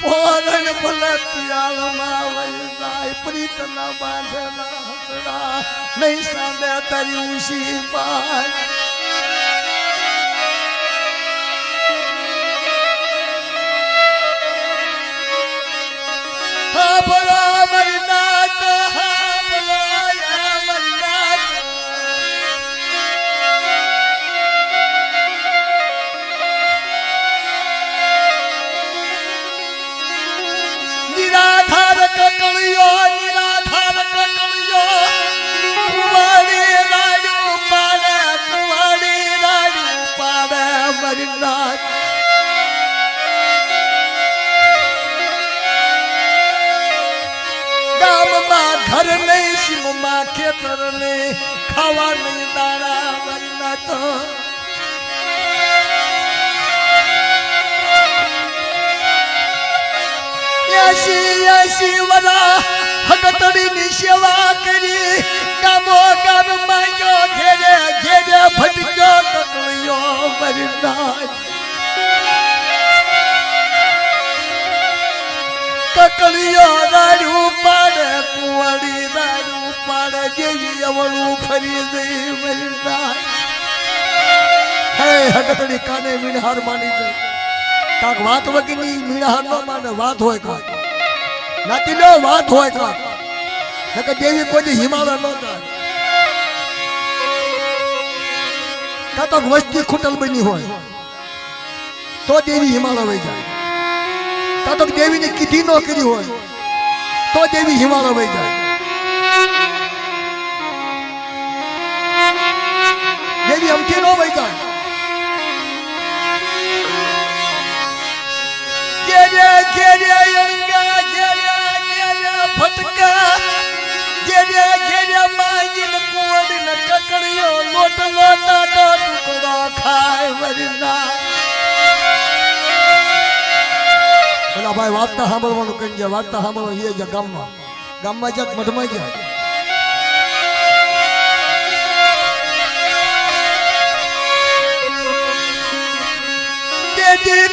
પોરણ ભલે પિયાળમાં વહી જાય પ્રીતના બાંધેલા હસડા નહીં સામે તારી ઊંચી પાય હા બોલો અમરનાથ હા બોલો અમરનાથ નિરાધાર કકળિયો કુંવાડી રાડ્યું પાડે અમરનાથ ગામમાં ઘર નહીં સીમમાં ખેતર નહીં ખાવા નહીં દાણા અમરનાથ એસી વરા હકતડીની સેવા કરી ગામો ગામ માંગ્યો ઘેરે ઘેરે ભટક્યો કકળિયો અમરનાથ કકળિયો રાડ્યું પાડે કુંવાડી રાડ્યું પાડે જેવી અવળું ફરી જઈ અમરનાથ હે હકતડી કાને મીણહાર માની જાય કાક વાત વગીની મીણહાર નો માને વાત હોય કાક નાતી લો વાત હોય કાક નકર દેવી કોઈ હિમાલય નો જાય કાતો વસ્તી ખૂટલ બની હોય તો દેવી હિમાલય વહી જાય કાતો દેવીને કીધી નો કરી હોય તો દેવી હિમાલય વહી જાય દેવી અમથી નો વહી જાય ઘેરે અંગા ઘેરે ફટકા ઘેરે માંગીને કુંવડીને કકળિયો લોટ લોટાટો ટુકડો ખાય વરના પેલા ભાઈ વાર્તા સાંભળવાનું કઈ જાય વાર્તા સાંભળવા એ જ ગામમાં જ્યાં મઠમાં ગયા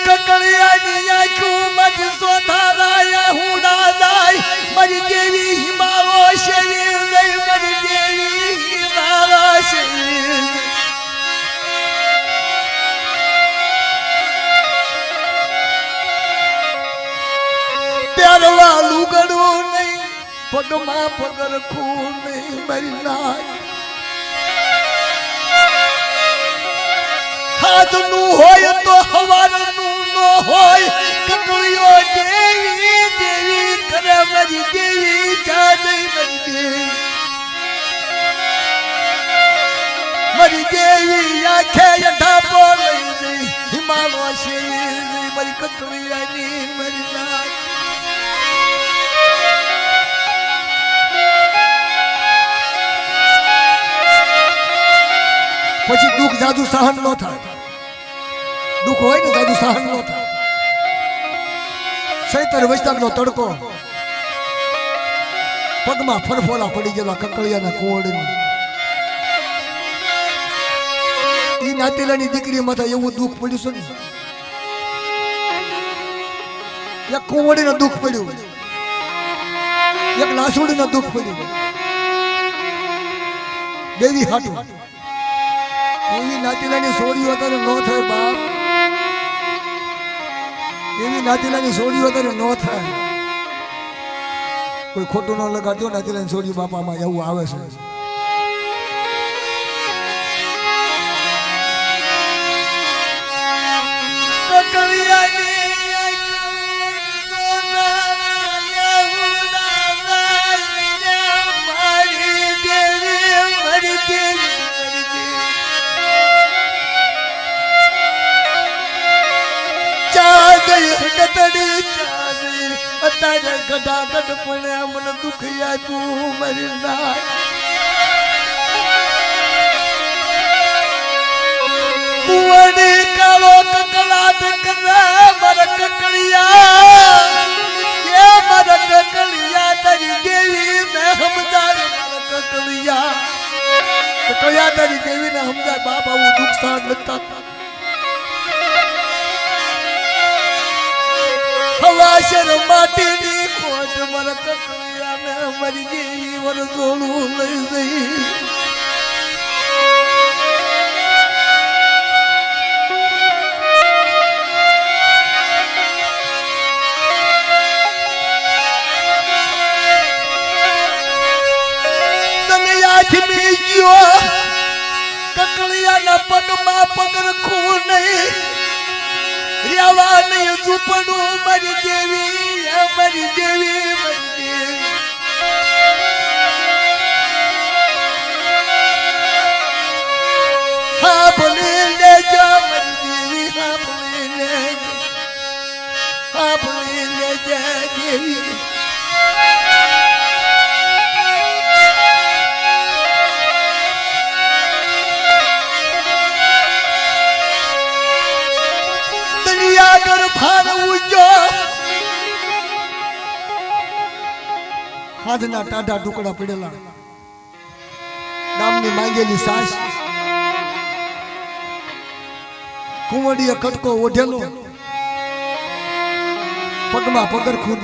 કકળિયાની આંખું મજ સોધારાયા હુડા જાય મારી દેવી હિમાલો શેવી ગઈ મારી દેવી હિમાલો શેવી પહેરવા લુગડું નહીં પગમાં પગરખું નહીં મારી નાય હાથનું હોય તો હવારનું નો હોય કકળિયો દેવી દેવી કરે મારી દેવી ચાલે મારી દેવી આંખે ઢાપો લઈ જઈ હિમાલો છે મારી કકળિયાની મારી નાય પછી દુઃખ જાદુ સહન નો થાય દુઃખ હોય ને જાદુ સહન નો થાય સૈતર વૈશાખનો તડકો પગમાં ફરફોલા પડી ગયેલા કકળિયાના કુંવડીને ઈ નાતીલાની દીકરી માથે એવું દુઃખ પડ્યું છે ને એક કુંવડીનું દુઃખ પડ્યું એક લાસુડીનું દુઃખ પડ્યું દેવી હાટું એવી નાતીલાની સોડીઓ અત્યારે ન થાય બાપ એવી નાતીલાની સોડીઓ અત્યારે ન થાય કોઈ ખોટું ન લગાડજો નાતીલાની સોડીઓ બાપામાં એવું આવે છે અત્યારે ગઢાગઢ પણ મને દુઃખ આપ્યું મારી ના કુંવરી કાળો કકળાટ કરે મારા કકળિયા એ મારા કકળિયા તારી દેવી ને હમદાર મારા કકળિયા તારી દેવી ને હમદાર બાપ આવું દુઃખ સહન નથી હવાશર માટીની ખોટ મારા કકળિયાને મારી દેવી વરસોળું લઈ જઈ કકળિયાના પગમાં પગ રખવું નહીં રેવા નહીં ઝૂપડું મારી દેવી મારી દેવી મારી દેવી હા ભૂલી લેજો મારી દેવી હા ભૂલી લેજો હા ભૂલી લેજો દેવી હાથના ટાઢા ટુકડા પડેલા ગામની માંગેલી સાસ કુંવડીએ કટકો ઓઢેલો પગમાં પગરખું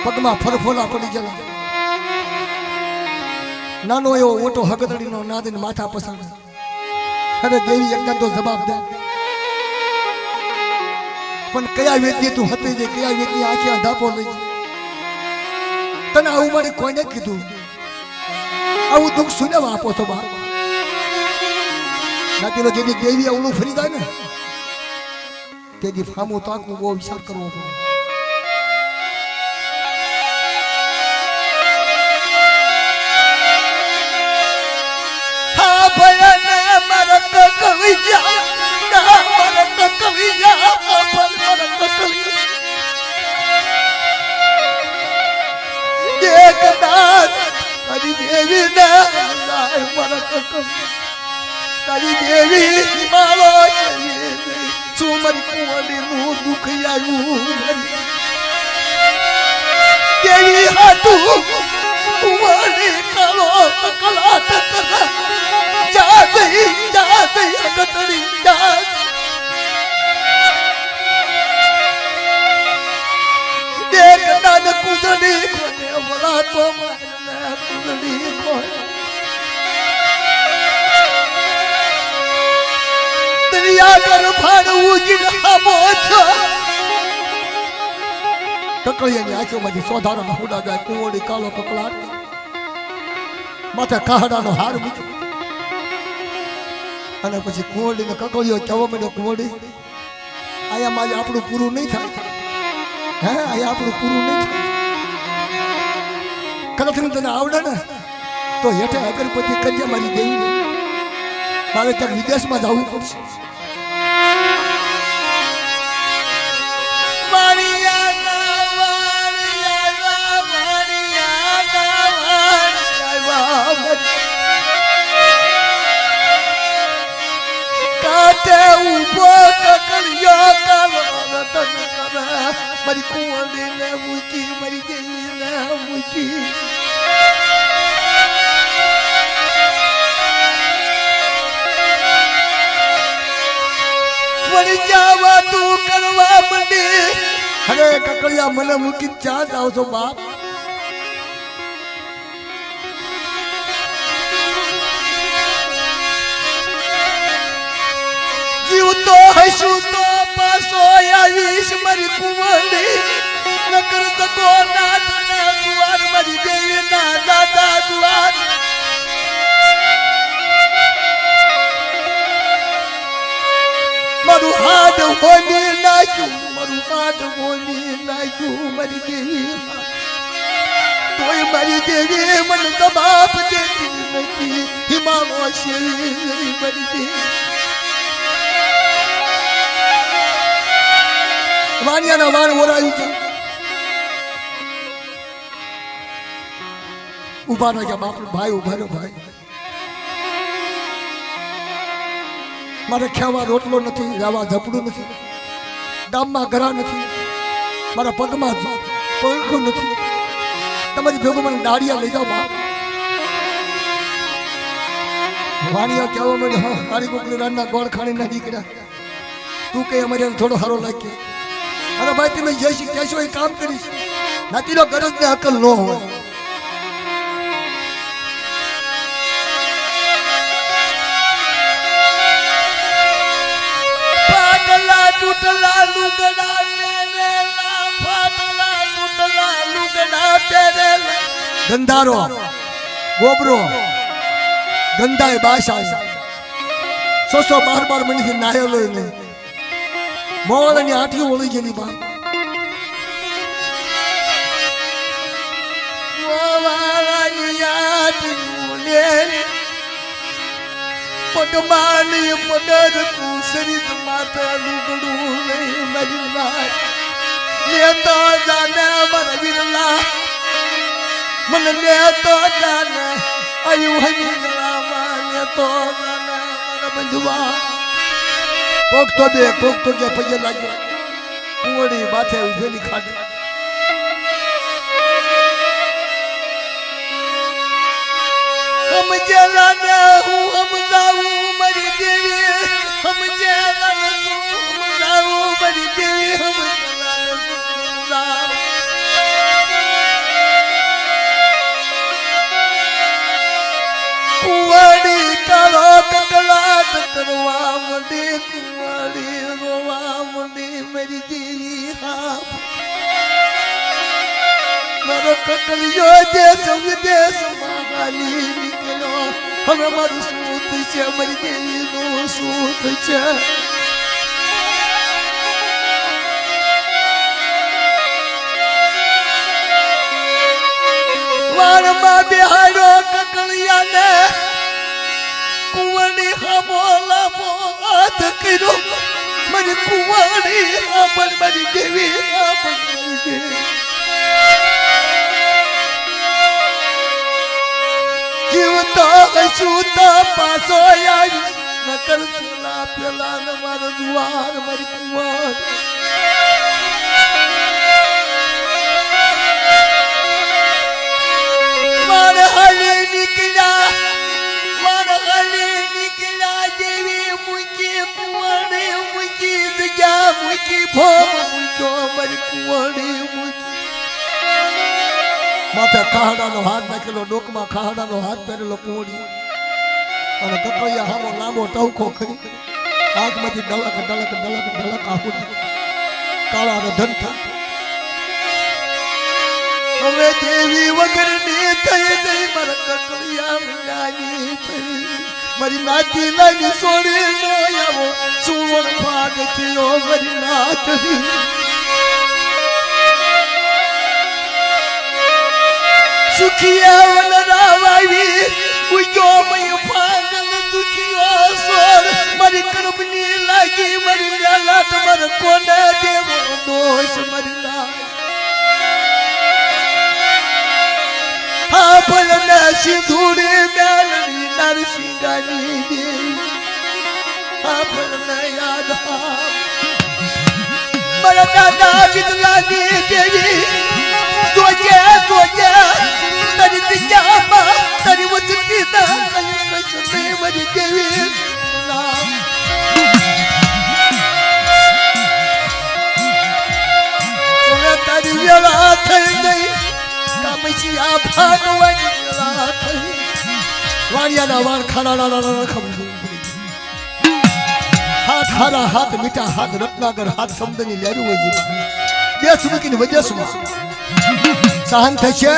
પગમાં ફરફોલા પડી ગયેલા નાનો એવો ઓટો હગતડીનો નાદીને માથા પસાડે અરે દેવી એકદમ તો જવાબ દે પણ કયા વ્યક્તિ તું હતી જે કયા વ્યક્તિ આંખે અંધાપો લઈ તને આવું મારે કોઈને કીધું આવું દુઃખ સુને આપો છો બાપ નાતીનો જેની દેવી અવળું ફરી જાય ને તેની ફામું તાકવું બહુ વિચાર કરવો પડે હા ભયને મારા કકળિયા મારા કકળિયા મારા કકળિયા તારી દેવી ને તારી દેવી મારો શું મારી કુંવરી નું દુઃખ આવ્યું દેવી હાટું કુંવરી કાળો કકળાટ કરે જા દઈ અગતડી જા દેખ નાન કુંજડી કોને વળા તો મારે કુંજડી કોને દરિયા કર ફાડવું જીગામો છો કકળિયાની આંખોમાંથી સોધારાના હુડા જાય કુંવડી કાળો કકળાટ માથે કાહડાનો હાર મૂક્યો અને પછી કુંવડીને કકળિયો કહેવા માંડ્યો કુંવડી આયા મારે આપણું પૂરું નહીં થાય હે આયા આપણું પૂરું નહીં થાય કદાચ તને આવડે ને તો હેઠે અગરબત્તી કરજે મારી દેવી મારે ક્યાંક વિદેશમાં જવું પડશે મારી કુંવરી ને મૂકી મારી દેવી ને મૂકી વળી જાવા તું કરવા મંડી અરે કકળિયા મને મૂકી ચા જાવ છો બાપ જીવતો હશું તો પાસો આવીશ મારી કુંવરી નકર તકો નાથ ના દ્વાર મારી દેવી ના દાદા દ્વાર મારું હાડ હોની નાખ્યું મારી દેવી તોય મારી દેવી મને જવાબ દેતી નથી હિમાનો છે મારી દેવી વાણિયાના વાણ ઓરાયું છે ઉભા રહો ગયા બાપ ભાઈ ઉભા રહ્યો ભાઈ મારે ખેવા રોટલો નથી રાવા ઝપડું નથી ગામમાં ઘરા નથી મારા પગમાં પંખું નથી તમારી ભેગું મને દાડિયા લઈ જાઓ બાપ વાણિયા કહેવા માંડ્યો હા તારી કોકની રાતના ગોળ ખાણી ના નીકળ્યા તું કઈ અમારે થોડો સારો લાગે અરે ભાઈ તમે જઈશ કહેશો એ કામ કરીશ નાતીનો ગરજ ને અકલ ન હોય પાટલા તૂટલા લુગડા પહેરેલા પાટલા તૂટલા લુગડા પહેરેલા ગંધારો ગોબરો ગંધાય બાશા 100-12 મિનિટથી નાયેલો નહીં મોવાની આઠી ઓળી ગયેલી બા પગમાની પગર કુસરીત માથે લુગડું નહીં મજના લેતો જાને મારા વિરલા મને લેતો જાને આયુ હમીલા માં લેતો જાને મારા બંધુવા કોક તો કે પગે લાગ્યો કુંવડી માથે ઉભેલી ખાડી સમજેલા ને હું સમજાવું મારી દેવી સમજેલા ને હું સમજાવું મારી દેવી સમજેલા ને સમજાવું કુંવડી તારો કકલાટ કરવા મંડી કુંવડી રોવા મંડી મારી દેવી હા મારો કકલિયો દેશ વિદેશમાં હાલી નીકળ્યો હવે મારું શું થશે મારી દેવીનું શું થશે વારમાં બિહાડ્યો કકલિયાને કુંવડી હમોલા હાથ કર્યો મારી કુંવડી મારી દેવી મારી દેવી જીવતો હસુતો પાછો આવી નકર સુલા પેલા ને મારો જુવાર મારી કુંવર મારે હલી નીકળ્યા જેવી મૂકી કુંવરી મૂકી જગ્યા મૂકી ભોમ મૂક્યો મારી કુંવરી મૂકી માથે ખાહડાનો હાથ નાખેલો ડોકમાં ખાહડાનો હાથ પહેરેલો કુંવડી અને કકૈયા હામો લાંબો ટવખો ખરી આંખમાંથી ડલક આહુડ કાળા ને ધન હવે દેવી વગરની થઈ ગઈ મારા કકૈયા વિનાની થઈ મારી નાતી લાની સોડી નો આવો સુવણ ભાગ થયો મારી નાતની સુખિયા વનરાવાવી ઉયો મય પાગલ દુખિયો સોર મારી કરબની લાગી મારી લાલાત મર કોને દેવો દોષ મારી લા હા ભલને સિંધુડી મેલડી નરસિંગાની દેવી હા ભલને યાદ મારા દાદા વિદલાની દેવી જોજે તારી દિજામાં તારી વચતી ના કશું નહીં મારી દેવી તારી વેળા થઈ ગઈ કામસી આ ભાગવાની વેળા થઈ વાણિયાના વાણ ખાના ખબર હાથ હારા હાથ મીઠા હાથ રત્નાગર હાથ સમદની લેરું હોય દેશ મૂકીને વિદેશમાં સહન થશે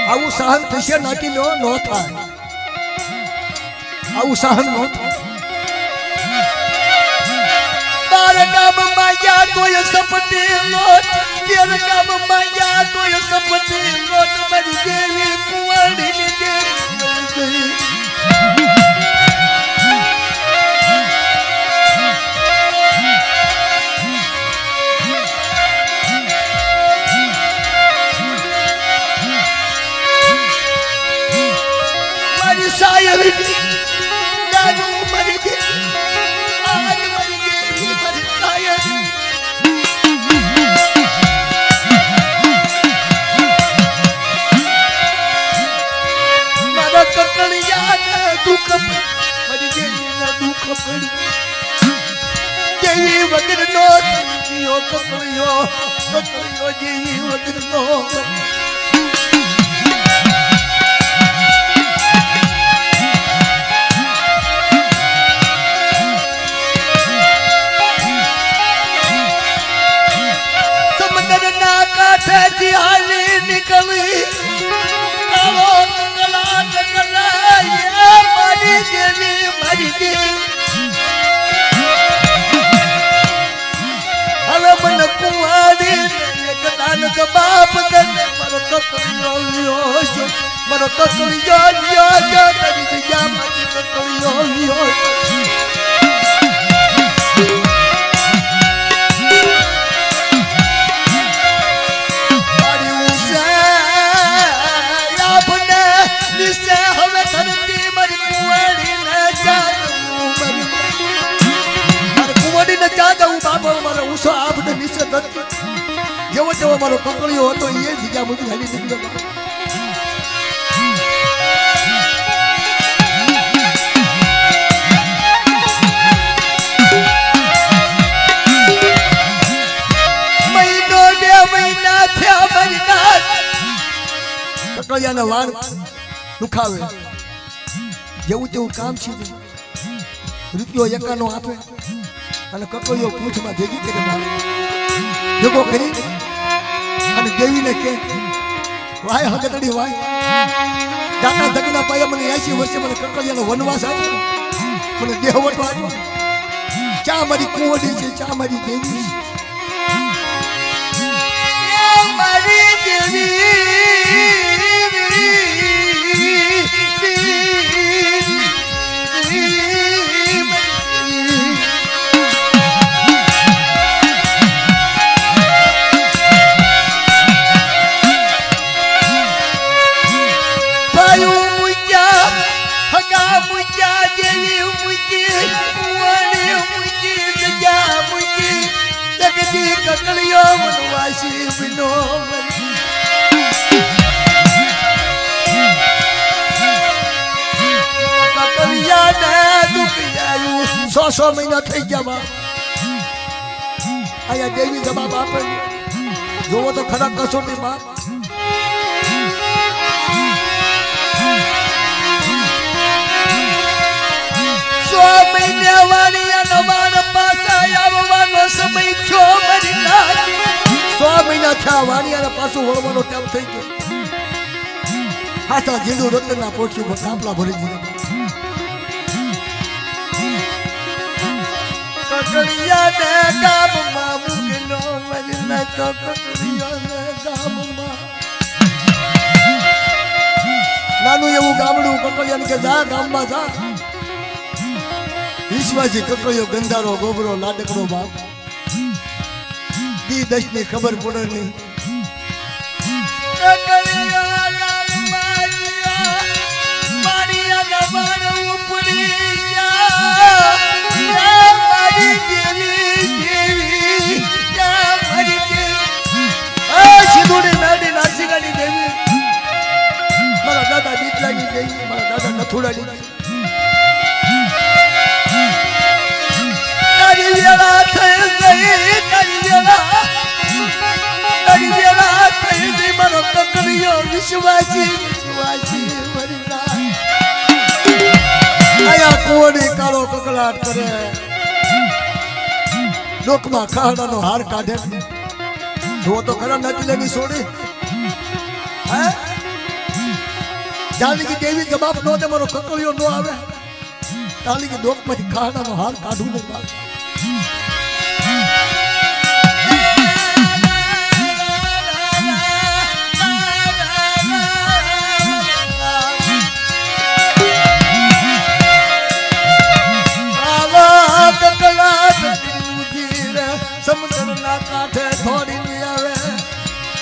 આવું સહન થશે નાટી લો ન થાય આવું સહન ન થાય તાર ગામમાં યા તોય સપટી લોટ તેર ગામમાં યા તોય સપટી લોટ મારી દેવી કુંવરીની દેવી સાય જાનું મરી ગઈ આજ મરી ગઈ મારી સાય મારા કકળિયા દુઃખ મરી ગઈ દુઃખ પડી જેવી વગર નો જીયો કકળિયો જેવી વગર નો काठे हाली निकली कालो ककला ये मरी देवी मरी गई हवे मन कुंवारी दान तो बाप दे मरो ककलियो जो मरो ककलियो जो तेरी दिया मरी ककलियो જેવો જેવો મારો કકળિયો હતો એ જગ્યા મુજી હાલી નીકળ્યો મહિનો 2 મહિના થયા મહિના કકળિયાના વાળ દુખાવે જેવું તેવું કામ સીધું રૂપિયો એકાનો આપે અને કકળિયો પૂંછમાં ભેગી કરી મારે ભેગો કરી અને દેવીને કે વાય હગતડી વાય દાતા જગના પાયા મને 80 વર્ષે મને કકળિયાનો વનવાસ આપ્યો મને દેહવટો આપ્યો ચા મારી કુંવડી છે ચા મારી દેવી મારી દેવી કકળિયો વનવાસી બનો કકળિયા ને દુખિયાયું 100 મહિના થઈ ગયા આયા દેવી જવાબ આપે જોવો તો ખરા કસોટી બાપ સમય થયો મરી ના 100 મહિના થયા વાણિયાના પાછું વળવાનો ટાઈમ થઈ ગયો હાથા જીંદુ રતનના પોઠી પર કાપલા ભરી દીધા કકળિયાને ગામમાં મૂકલો મરી ના તો કકળિયાને ગામમાં નાનું એવું ગામડું કકળિયાને કે જા ગામમાં જા વિશ્વાસી કકળિયો ગંધારો ગોબરો લાડકડો બાપ દી દશ ની ખબર પડે નહીં મારા દાદા દીપલાની દેવી મારા દાદા નથુડાની તારી વેળા થઈ ગઈ તારી વેળા થઈ ગઈ મારો કકળિયો વિશ્વાસી મરી જાય આયા કુંવરી કાળો કકળાટ કરે ડોકમાં ખાડાનો હાર કાઢે જો તો ખરા નથી લેની છોડી હે જાનકી દેવી જવાબ નો દે મારો કકળિયો નો આવે તાલી કે ડોકમાંથી ખાડાનો હાર કાઢું ને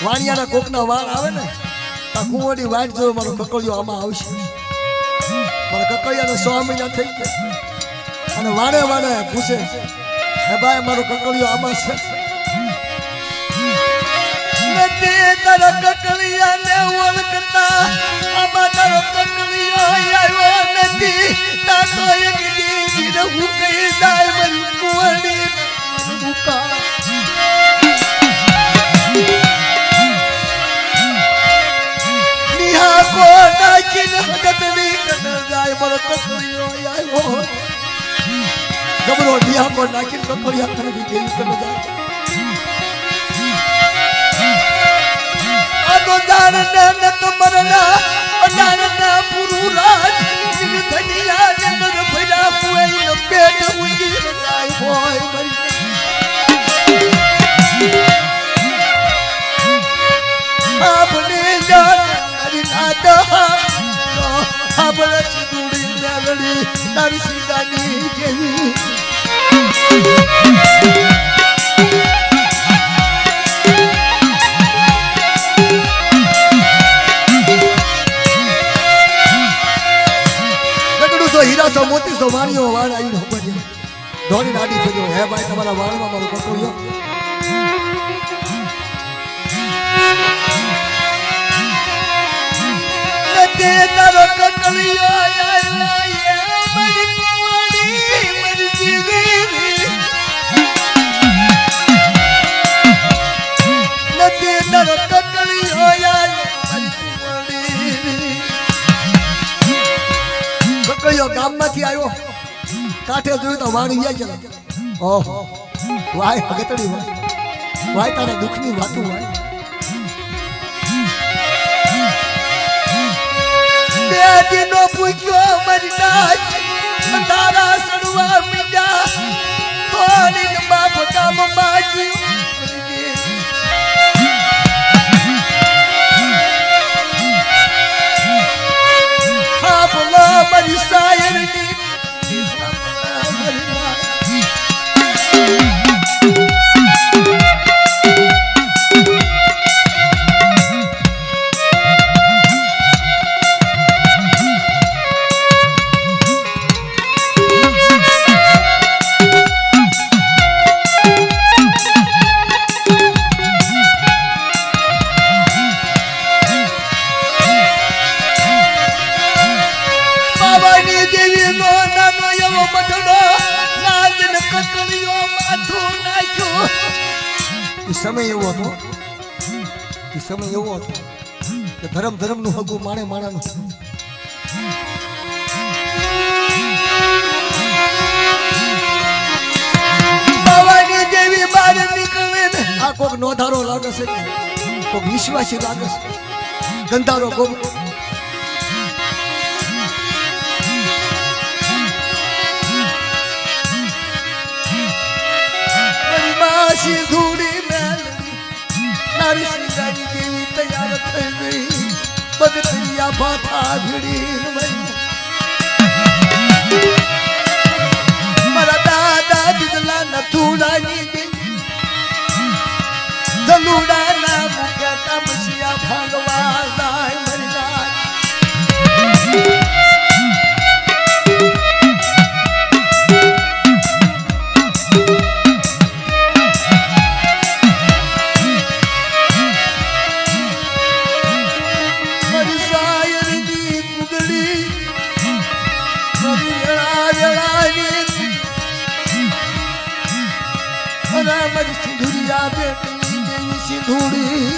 વાણિયાના કોકના વાળ આવે ને તા કુંવરી વાટ જો મારો કકળિયો આમાં આવશે મારા કકડિયાને 6 મહિના થઈ ગયા અને વાડે વાડે પૂછે હે ભાઈ મારો કકડિયો આમાં છે નથી તારા કકડિયાને ઓળખતા આમાં તારો કકડિયો આવ્યો નથી તાતો એક દી હું કહી જાય મારી કુંવરી મુકા નિહા કો નાખીને હગતની કને જાય મારો કકડિયો આવ્યો ગબરો નિહા કો નાખીને કકડિયા કને ગઈ કને જાય તો જાણના ન તો મરના અજાણના પુરુરાજ નિધનિયા નર ભયા કોઈ ન પેટ ઉજી જાય હોય મરી આપને જાન મરી નાત આપને ચુડી મેલડી તારી સીધાની જેવી હીરા સો મોતી સો વાણીઓ વાળ આવીને ઉપર છે ધોની નાડી ફર્યો હે ભાઈ તમારા વાળમાં મારો કકડિયો નતે તારો કકડિયો આયા મારી કુંવરી મારી જીવી નતે તારો કકડિયો આયા મારી કુંવરી કકડિયો ગામમાંથી આવ્યો કાઠે જોયું તો વાણી જાય છે ઓહો વાય હગતડી વાય તારા દુઃખની વાતું વાય બે દિનો પૂછ્યો મરી નાચ તારા સડવા મીડા થોડી બાપ કામ માજી આપલો મરી સાયરની સમય એવો હતો કે ધર્મ નું હગું માણે માણાનું બાવાની જેવી બહાર નીકળે ને આ કોક નોધારો લાગે છે કોક વિશ્વાસી લાગે છે ગંધારો ગોબ ધૂળી મેલડી નારી સિંગારી દેવી તૈયાર થઈ ગઈ બગતરિયા ભાથા ભીડી મારા દાદા બિદલા ન ધૂળાની ધલુડા ના મુખ્યા કામસિયા ભાગવા જાય મરી જાય સિંધુરિયા બેટની જેવી સિંધુડી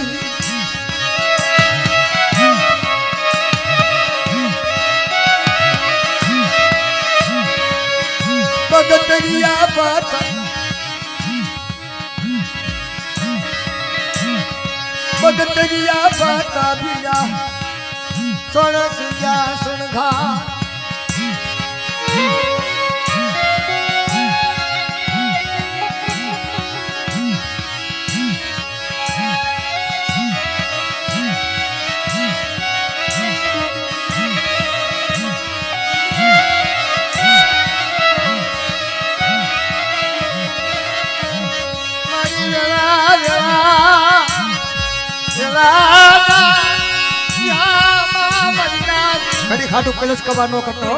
બગતરિયા પાતા ભીડા સણસિયા સણઘા ઘડી ખાટું કલશ કવા ન કરતો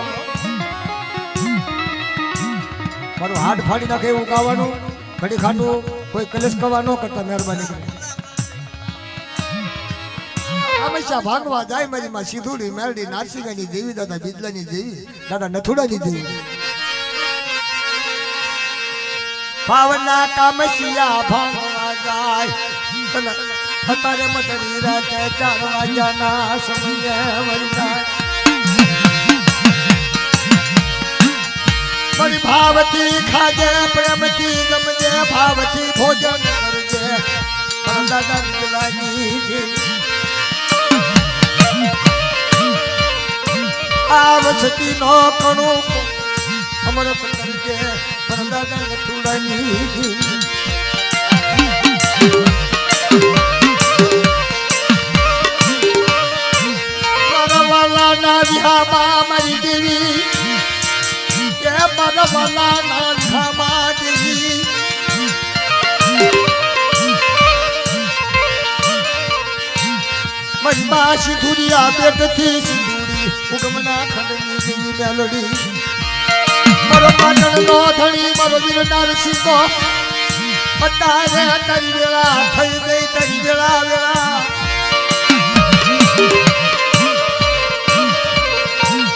મારું હાથ ફાડી નાખે એવું ગાવાનું ઘડી ખાટું કોઈ કલશ કવા ન કરતા મહેરબાની કરી હંમેશા ભાગવા જાય મારી માં સીધુડી મેરડી નારસિંગાની દેવી દાદા બિદલાની દેવી દાદા નથુડાની દેવી ભાવના કામસિયા ભાગવા જાય અત્યારે મતરી રાતે 4 વાગ્યાના સમયે વરસાદ મારી ભાવથી ખાજે પ્રેમથી ગમજે ભાવથી ભોજન કરજે દાદા બિદલાની આવસતી નો કણું અમરત કરજે દાદા નથુડાની નારિયામાં મારી દેવી કે બરવાલા નારિયામાં દેવી મારી માં સિંધુરિયા બેટથી સિંધુરી ઉગમના ખંડની દેવી મેલડી મારો પાટણ નો ધણી મારો વીર નારસિંહો બતાવે તારી વેળા થઈ ગઈ તારી વેળા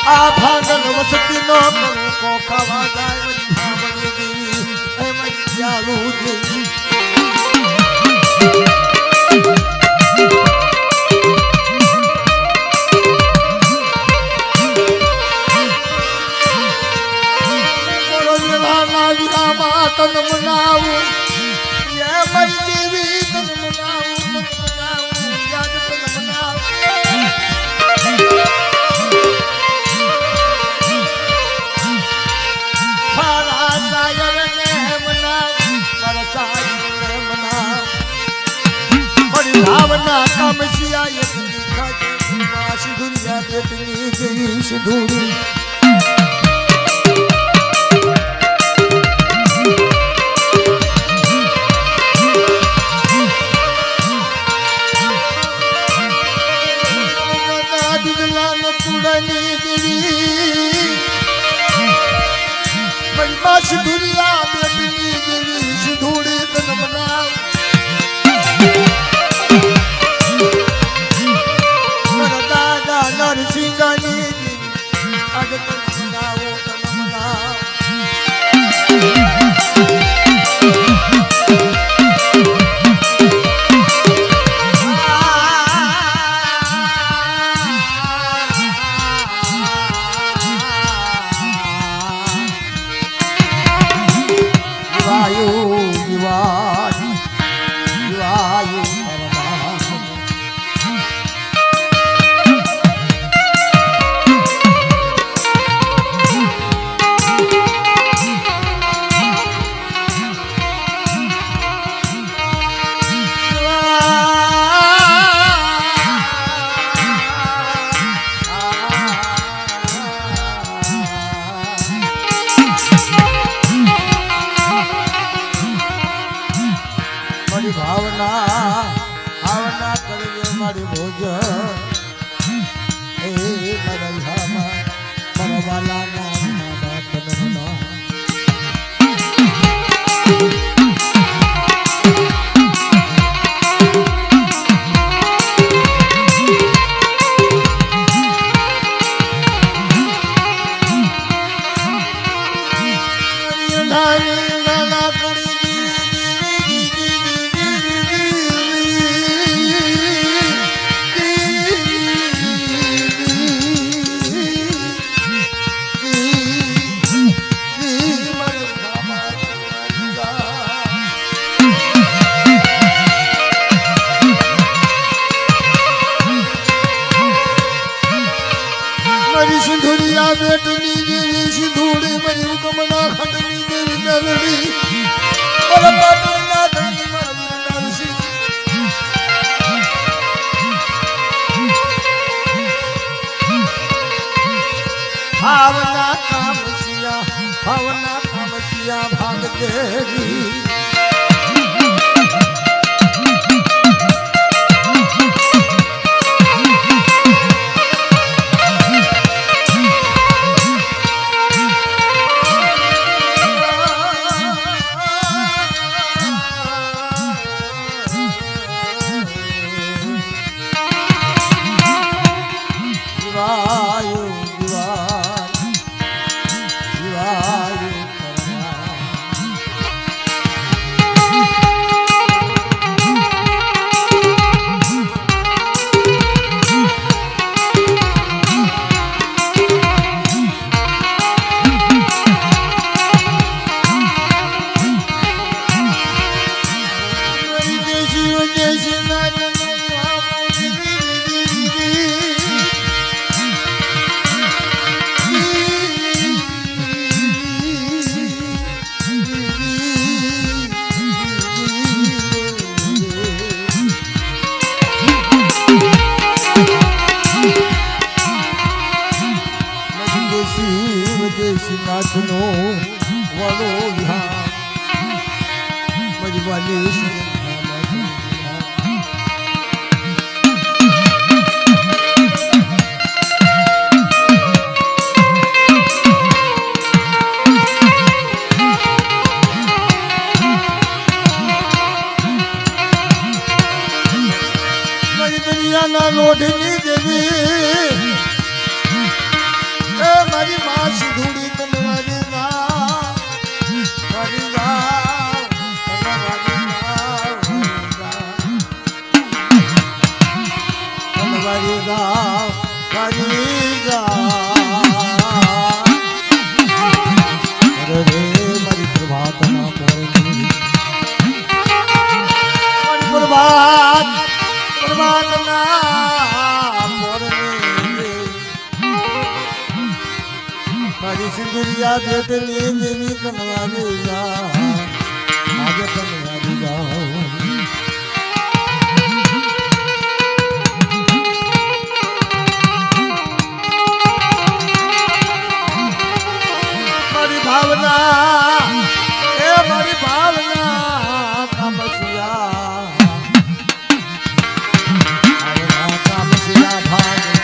આ ભાગન વસતી નો કરું કો ખાવા જાય મરી દેવી એ મરી ચાલુ દેવી બોલો વિવાહના વિવાહમાં તન મનાવું એ મરી દેવી તન મનાવું યાદ તન મનાવું ભાવના કામસિયા સિંધુરિયા બેટની જઈ સિંધુરી બિદલા નથુડાની દેવી મનમાં સિંધુરિયા બેટની દેવી સિંધુડી તન બનાવ નરસિંહની આજે તન મનાવો તન મનાવો ભાવના કરજો મારી ભોજ એ મારા મારા વાલા ના સિંધુરિયા બેટની દેવી સિંધુડી મરી ઉગમના ખંડની દેવી મેલડી મારા પાટણના ધણી મારા નારસિંહ ભાવના કામસિયા ભાગ દેવી દિવાયું દિવાયું દિવાયું નાથનો વાલો મજવાની દુનિયાના લોઢની દેવી મારી માં સિંધુડી કનવારી મારી પ્રભાતના મારી સિંદુરિયા બેટની દેવી કનવારી આજે કનવારી મારી ભાવના એ મારી ભાવના કામસિયા ભાવ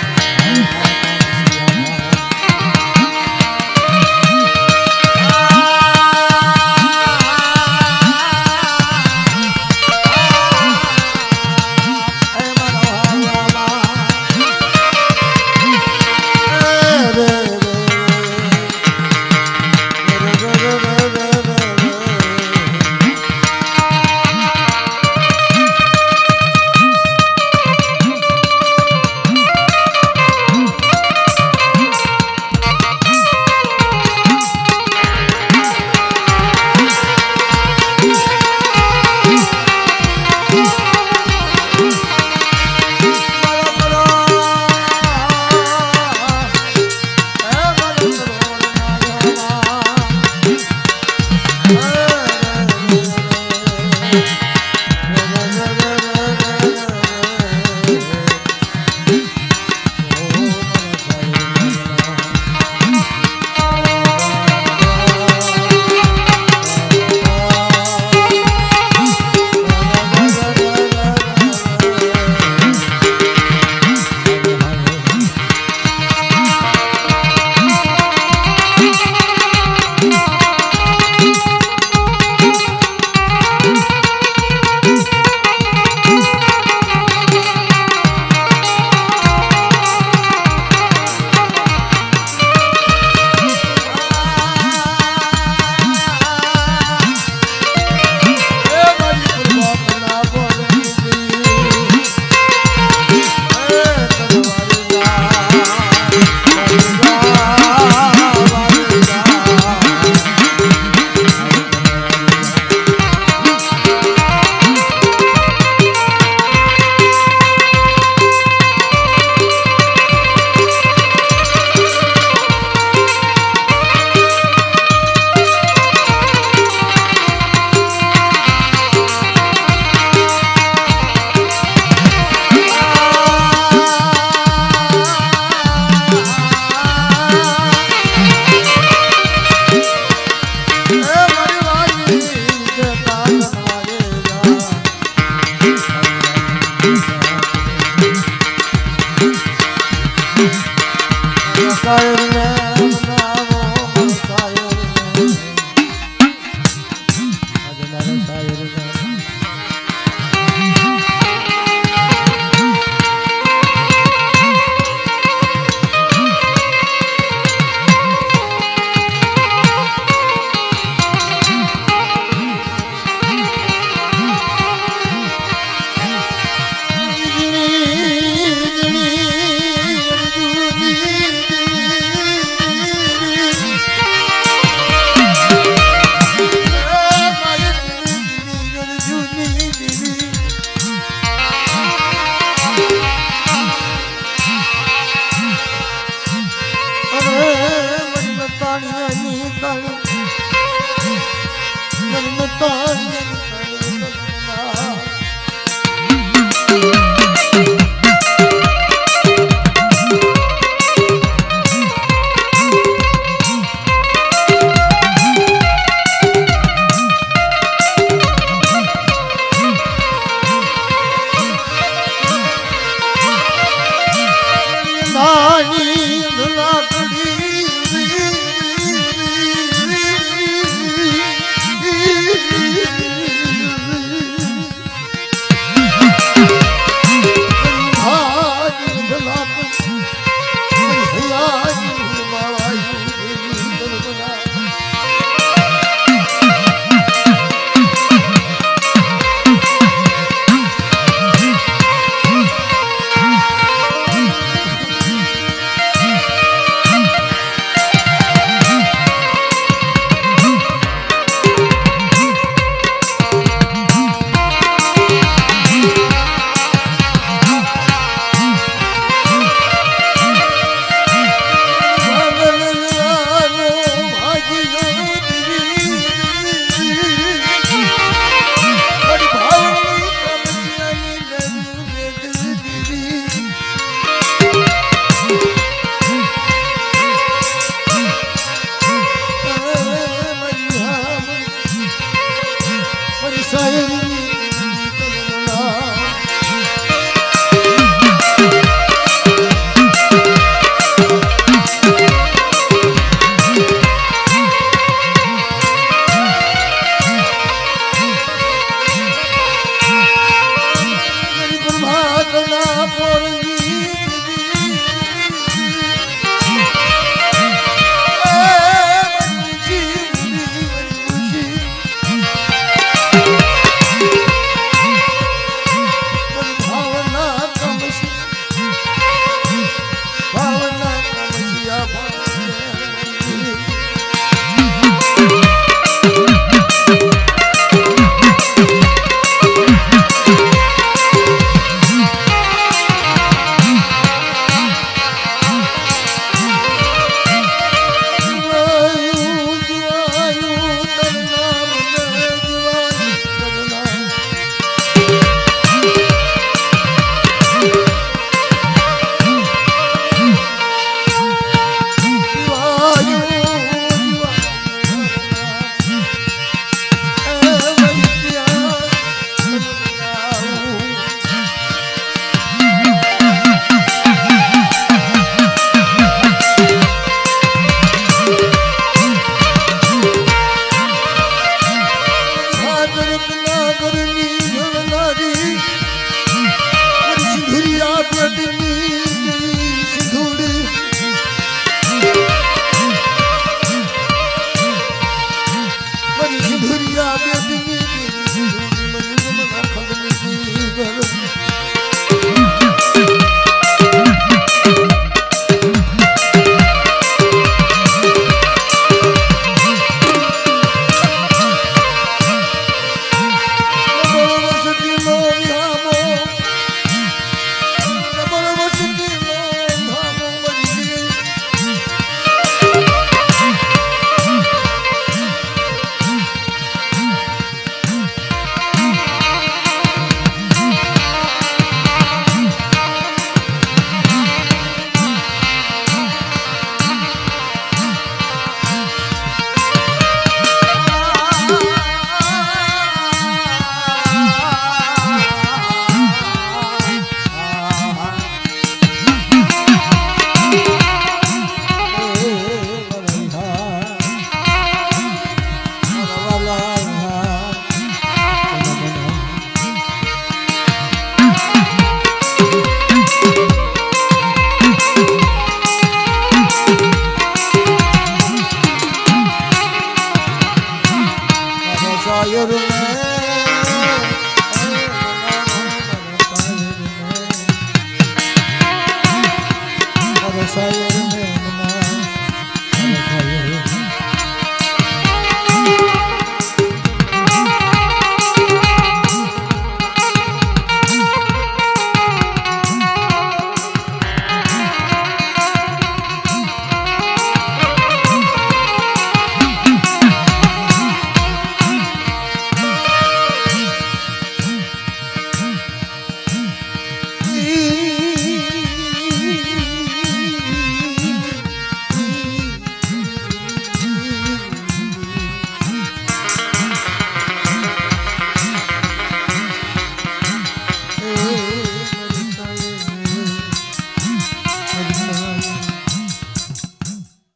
Sayırım